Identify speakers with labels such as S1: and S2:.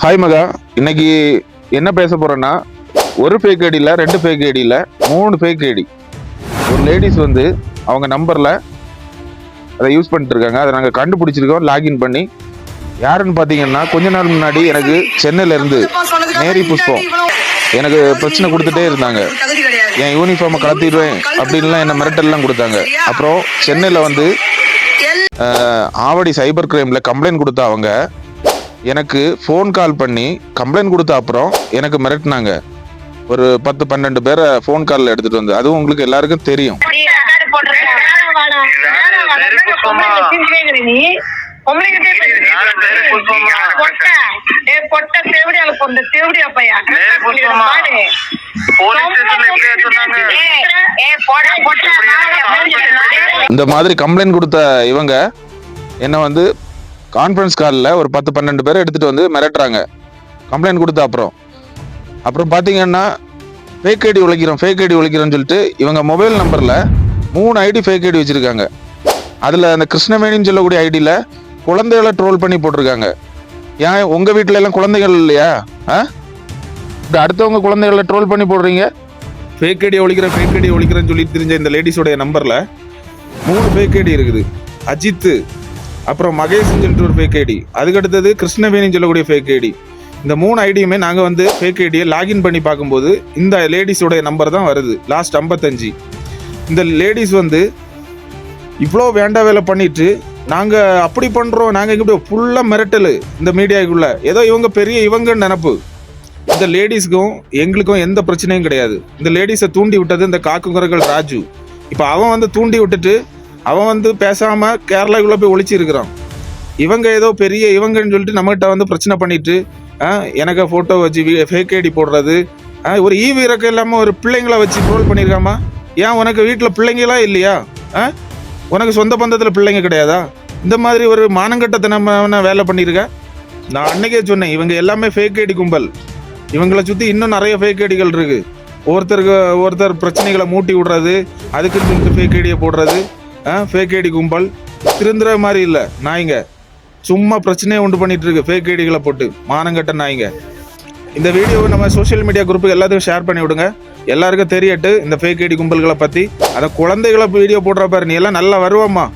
S1: Hi மகா, இன்னைக்கு என்ன பேச போறேன்னா, ஒரு ஃபேக் ஐடியில் 2 ஃபேக் ஐடியில் 3 ஃபேக் ஐடி. ஒரு லேடிஸ் வந்து அவங்க நம்பரில் அதை யூஸ் பண்ணிட்டு இருக்காங்க. அதை நாங்கள் கண்டுபிடிச்சிருக்கோம். லாகின் பண்ணி யாருன்னு பார்த்தீங்கன்னா, கொஞ்ச நாள் முன்னாடி எனக்கு சென்னையில இருந்து மேரி புஷ்பம் எனக்கு பிரச்சனை கொடுத்துட்டே இருந்தாங்க. என் யூனிஃபார்மை கலத்திடுவேன் அப்படின்லாம் என்ன மிரட்டல்லாம் கொடுத்தாங்க. அப்புறம் சென்னையில் வந்து ஆவடி சைபர் கிரைமில் கம்ப்ளைண்ட் கொடுத்தா அவங்க எனக்கு ஃபோன் கால் பண்ணி கம்ப்ளைண்ட் கொடுத்த அப்புறம் எனக்கு மிரட்டினாங்க. ஒரு 10-12 பேரை ஃபோன் காலில் எடுத்துட்டு வந்து, அதுவும் உங்களுக்கு எல்லாருக்கும் தெரியும். இந்த மாதிரி கம்ப்ளைண்ட் கொடுத்த இவங்க என்ன வந்து கான்ஃபரன்ஸ் காலில் ஒரு 10-12 பேரை எடுத்துட்டு வந்து மிரட்டுறாங்க. கம்ப்ளைண்ட் கொடுத்த அப்புறம் பார்த்தீங்கன்னா ஃபேக் ஐடி உழைக்கிறோன்னு சொல்லிட்டு இவங்க மொபைல் நம்பரில் 3 ஐடி ஃபேக் ஐடி வச்சுருக்காங்க. அதில் அந்த கிருஷ்ணவேணின்னு சொல்லக்கூடிய ஐடியில் குழந்தைகளை ட்ரோல் பண்ணி போட்டிருக்காங்க. ஏன் உங்கள் வீட்டில் எல்லாம் குழந்தைகள் இல்லையா? இப்படி அடுத்தவங்க குழந்தைகளை ட்ரோல் பண்ணி போடுறீங்க. ஃபேக் ஐடி ஒழிக்கிறேன்னு சொல்லி தெரிஞ்ச இந்த லேடிஸோடைய நம்பரில் 3 ஃபேக் ஐடி இருக்குது. அஜித்து, அப்புறம் மகேஷ்னு சொல்லிட்டு ஒரு ஃபேக் ஐடி, அதுக்கடுத்தது கிருஷ்ணவேணின்னு சொல்லக்கூடிய ஃபேக் ஐடி. இந்த 3 ஐடியுமே நாங்கள் வந்து ஃபேக் ஐடியை லாகின் பண்ணி பார்க்கும்போது இந்த லேடிஸோடைய நம்பர் தான் வருது, லாஸ்ட் 55. இந்த லேடிஸ் வந்து இவ்வளோ வேண்டாம் வேலை பண்ணிட்டு நாங்கள் அப்படி பண்ணுறோம், நாங்கள் இங்கே ஃபுல்லாக மிரட்டல் இந்த மீடியாவுக்குள்ள, ஏதோ இவங்க பெரிய இவங்கன்னு நினப்பு. இந்த லேடிஸ்க்கும் எங்களுக்கும் எந்த பிரச்சனையும் கிடையாது. இந்த லேடிஸை தூண்டி விட்டது இந்த காக்குங்குரங்கள் ராஜு. இப்போ அவன் வந்து தூண்டி விட்டுட்டு அவன் வந்து பேசாமல் கேரளாக்குள்ளே போய் ஒழிச்சிருக்கிறான். இவங்க ஏதோ பெரிய இவங்கன்னு சொல்லிட்டு நம்மகிட்ட வந்து பிரச்சனை பண்ணிட்டு எனக்கு ஃபோட்டோ வச்சு ஃபேக் ஐடி போடுறது, ஒரு ஈவு இறக்கம் இல்லாமல் ஒரு பிள்ளைங்களை வச்சு ட்ரோல் பண்ணியிருக்காமா? ஏன் உனக்கு வீட்டில் பிள்ளைங்களாம் இல்லையா? உனக்கு சொந்த பந்தத்தில் பிள்ளைங்க கிடையாதா? இந்த மாதிரி ஒரு மானங்கட்டத்தனமான வேலை பண்ணியிருக்க. நான் அன்னைக்கே சொன்னேன், இவங்க எல்லாமே ஃபேக் ஐடி கும்பல். இவங்களை சுற்றி இன்னும் நிறைய ஃபேக் ஐடிகள் இருக்குது. ஒருத்தர் பிரச்சனைகளை மூட்டி விடுறது, அதுக்குன்னு சொல்லிட்டு ஃபேக் ஐடியை போடுறது. ஃபேக் ஐடி கும்பல் திருந்துற மாதிரி இல்லை. நாய்ங்க சும்மா பிரச்சனையை உண்டு பண்ணிட்டு இருக்கு ஃபேக் ஐடிகளை போட்டு, மானங்கட்ட நாய்ங்க. இந்த வீடியோவை நம்ம சோஷியல் மீடியா குரூப்புக்கு எல்லாத்துக்கும் ஷேர் பண்ணி விடுங்க. எல்லாருக்கும் தெரியட்டு இந்த ஃபேக் ஐடி கும்பல்களை பற்றி. அதை குழந்தைகளை வீடியோ போடுற பாரு, நீ எல்லாம் நல்லா வருவாம்மா.